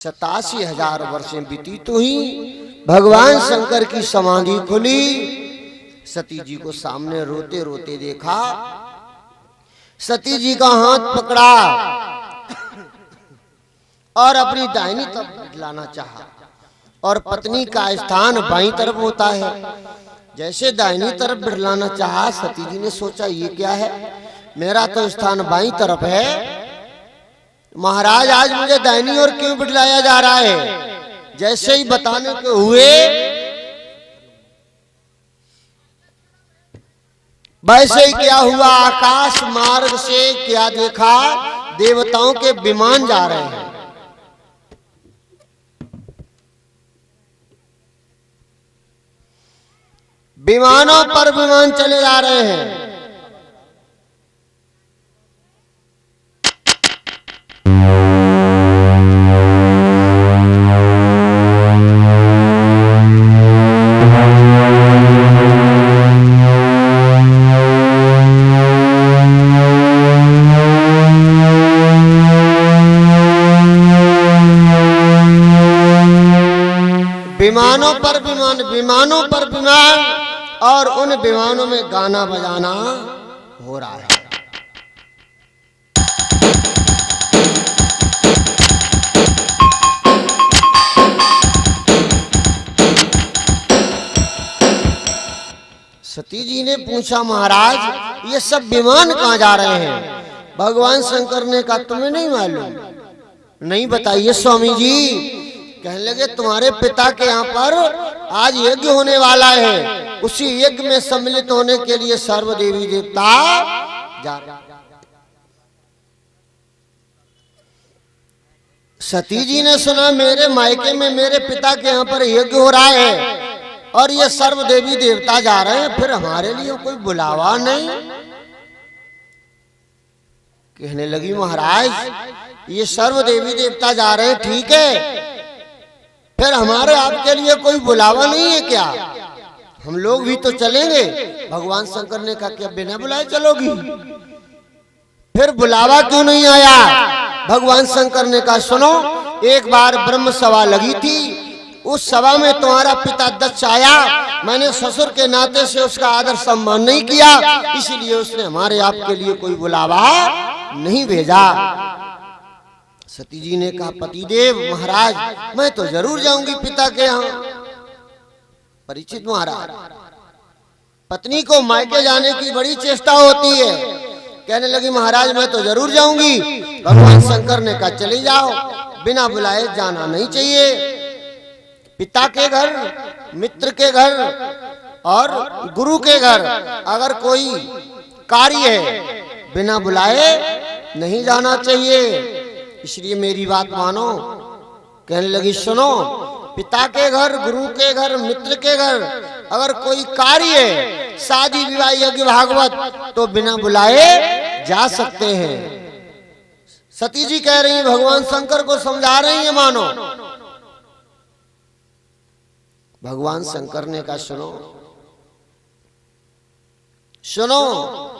87,000 वर्षें बीती तो ही भगवान शंकर की समाधि खुली। सती जी को सामने रोते रोते देखा, सती जी का हाथ पकड़ा और अपनी दाहिनी तरफ लाना चाहा। और पत्नी का स्थान बाईं तरफ होता है। जैसे दाहिनी तरफ बिठलाना चाहा, सती जी ने सोचा ये क्या है, मेरा तो स्थान बाईं तरफ है, महाराज आज मुझे दाहिनी ओर क्यों बिठलाया जा रहा है। जैसे ही बताने के हुए वैसे ही क्या हुआ, आकाश मार्ग से क्या देखा, देवताओं के विमान जा रहे हैं। विमानों पर विमान चले जा रहे हैं। विमानों पर विमान, विमानों पर विमान, और उन विमानों में गाना बजाना हो रहा है। सती जी ने पूछा, महाराज ये सब विमान कहाँ जा रहे हैं। भगवान शंकर ने कहा, तुम्हें नहीं मालूम? नहीं बताइए स्वामी जी। कहने लगे, तुम्हारे पिता के यहाँ पर आज यज्ञ होने वाला है, उसी यज्ञ में सम्मिलित होने के लिए सर्व देवी देवता जा रहे हैं। सती जी ने सुना, मेरे मायके में मेरे पिता के यहाँ पर यज्ञ हो रहा है और ये सर्व देवी देवता जा रहे हैं, फिर हमारे लिए कोई बुलावा नहीं। कहने लगी, महाराज ये सर्व देवी देवता जा रहे हैं, ठीक है, फिर हमारे आपके लिए कोई बुलावा नहीं है क्या? हम लोग भी तो चलेंगे। भगवान शंकर ने कहा, क्या बिना बुलाए चलोगी? फिर बुलावा क्यों नहीं आया? भगवान शंकर ने कहा, सुनो, एक बार ब्रह्म सभा लगी थी, उस सभा में तुम्हारा पिता दक्ष आया, मैंने ससुर के नाते से उसका आदर सम्मान नहीं किया, इसीलिए उसने हमारे आपके लिए कोई बुलावा नहीं भेजा। सती जी ने कहा, पतिदेव महाराज मैं तो जरूर जाऊंगी पिता के यहाँ। परीक्षित महाराज, पत्नी को मायके जाने की बड़ी चेष्टा होती है। कहने लगी, महाराज मैं तो जरूर जाऊंगी। भगवान शंकर ने कहा, चले जाओ, बिना बुलाए जाना नहीं चाहिए। पिता के घर, मित्र के घर और गुरु के घर अगर कोई कार्य है, बिना बुलाए नहीं जाना चाहिए। इसलिए मेरी बात मानो। कहने लगी, सुनो, पिता के घर, गुरु के घर, मित्र के घर अगर कोई कार्य है, शादी विवाह यज्ञ भागवत, तो बिना बुलाए जा सकते हैं। सती जी कह रही हैं, भगवान शंकर को समझा रही है, मानो। भगवान शंकर ने कहा, सुनो सुनो,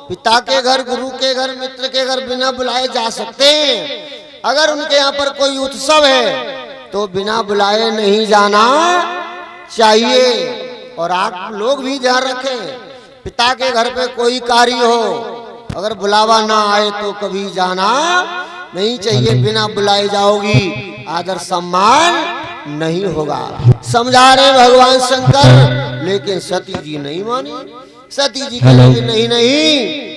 पिता के घर, गुरु के घर, मित्र के घर बिना बुलाए जा सकते हैं। अगर उनके यहाँ पर कोई उत्सव है तो बिना बुलाए नहीं जाना चाहिए। और आप लोग भी ध्यान रखें, पिता के घर पे कोई कार्य हो, अगर बुलावा ना आए तो कभी जाना नहीं चाहिए। बिना बुलाए जाओगी, आदर सम्मान नहीं होगा। समझा रहे भगवान शंकर, लेकिन सती जी नहीं मानी। सती जी कहेगी, नहीं नहीं,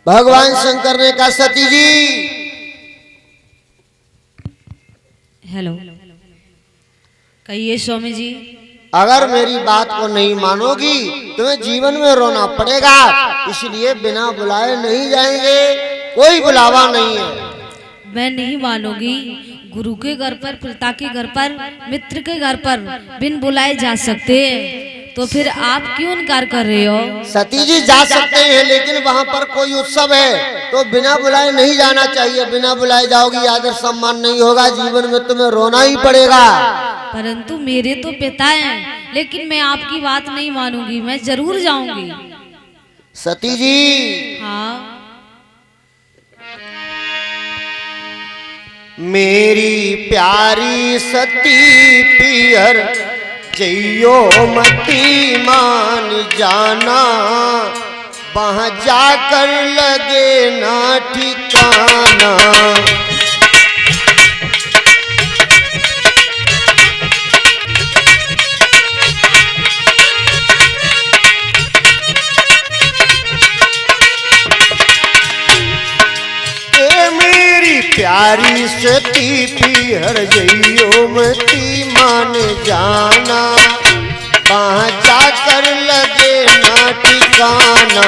भगवान शंकर ने कहा, सती जी। हेलो, कहिए स्वामी जी। अगर मेरी बात को नहीं मानोगी तुम्हें जीवन में रोना पड़ेगा, इसलिए बिना बुलाए नहीं जाएंगे, कोई बुलावा नहीं है। मैं नहीं मानूंगी। गुरु के घर पर, पिता के घर पर, मित्र के घर पर बिन बुलाए जा सकते हैं, तो फिर आप क्यों इनकार कर रहे हो? सती जी जा सकते हैं, लेकिन वहाँ पर कोई उत्सव है तो बिना बुलाए नहीं जाना चाहिए। बिना बुलाए जाओगी, आदर सम्मान नहीं होगा, जीवन में तुम्हें रोना ही पड़ेगा। परंतु मेरे तो पिता हैं, लेकिन मैं आपकी बात नहीं मानूंगी, मैं जरूर जाऊंगी। सती जी, हाँ मेरी प्यारी सती पियर जइयो मती मान जाना, वहां जाकर लगे ना ठिकाना। प्यारी सती पियर जइयो मती मान जाना, वहां जाकर लगे ना ठिकाना।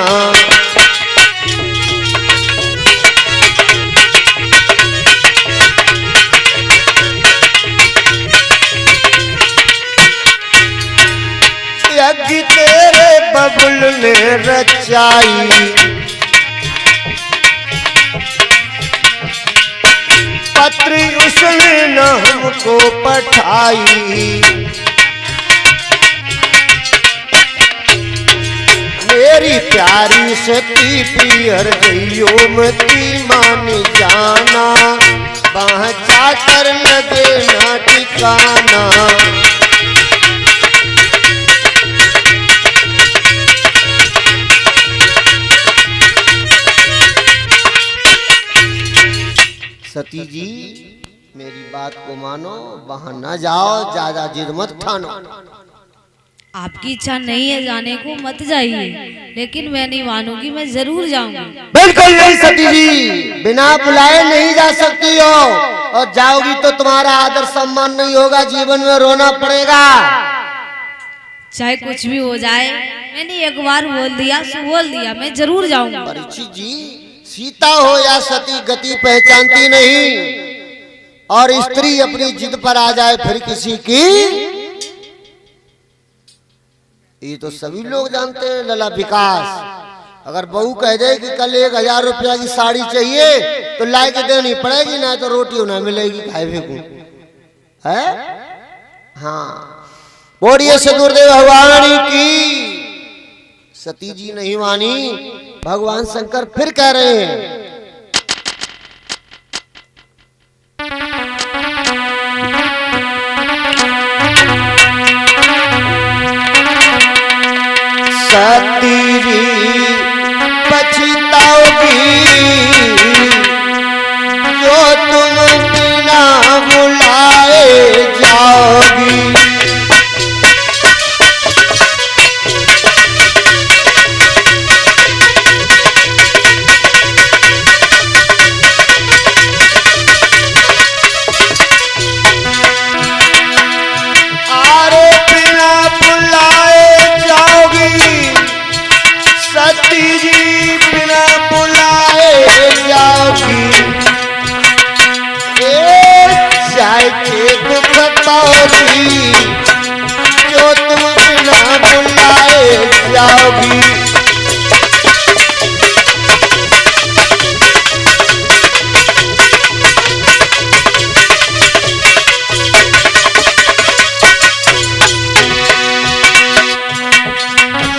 यज्ञ तेरे बबुल ने रचाई, पत्र उसने न हमको पठाई। मेरी प्यारी सती पियर जइयो मती मान जाना, वहां जाकर लगे ना ठिकाना। सती जी मेरी बात को मानो, वहां न जाओ, ज्यादा जिद मत ठानो। आपकी इच्छा नहीं है जाने को, मत जाइए, लेकिन मैं नहीं मानूंगी, मैं जरूर जाऊंगी। बिल्कुल नहीं सती जी, बिना बुलाए नहीं जा सकती हो, और जाओगी तो तुम्हारा आदर सम्मान नहीं होगा, जीवन में रोना पड़ेगा। चाहे कुछ भी हो जाए, मैंने एक बार बोल दिया सो बोल दिया, मैं जरूर जाऊंगा। परीक्षित जी, सीता हो या सती गति पहचानती नहीं, और स्त्री अपनी जिद पर आ जाए फिर किसी की, ये तो सभी लोग जानते हैं। लला विकास अगर बहू कह दे कि कल 1000 रुपया की साड़ी चाहिए तो ला के देनी पड़ेगी, ना तो रोटी ना मिलेगी, खाए फेंकू है। हाँ, बोलिए से गुरुदेव भगवान की। सती जी नहीं मानी, भगवान शंकर फिर कह रहे हैं, सती जी पछताओगी जो तुम बिना बुलाए जाओगी। जो तुम बिना बुलाए जाओगी।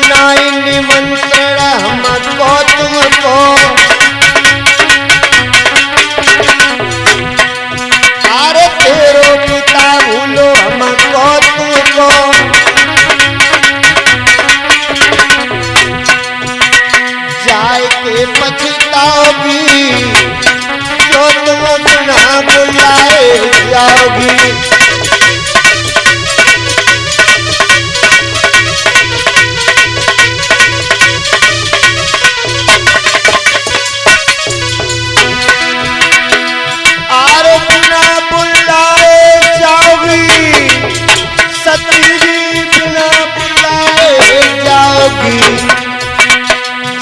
नाई निमंत्रण हमको तुमको, अरे तेरो पिता भूलो हमको तुमको। जाए के पछताओगी जो तुम बिना बुलाए जाओगी।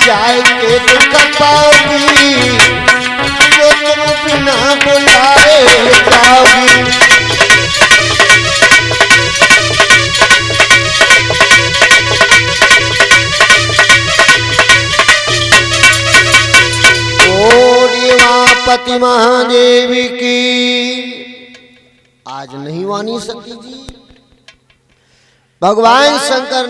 जाए के दुख पाओगी जो तुम बिना बुलाए जाओगी। पति महादेवी की। आज नहीं वानी सती जी, भगवान शंकर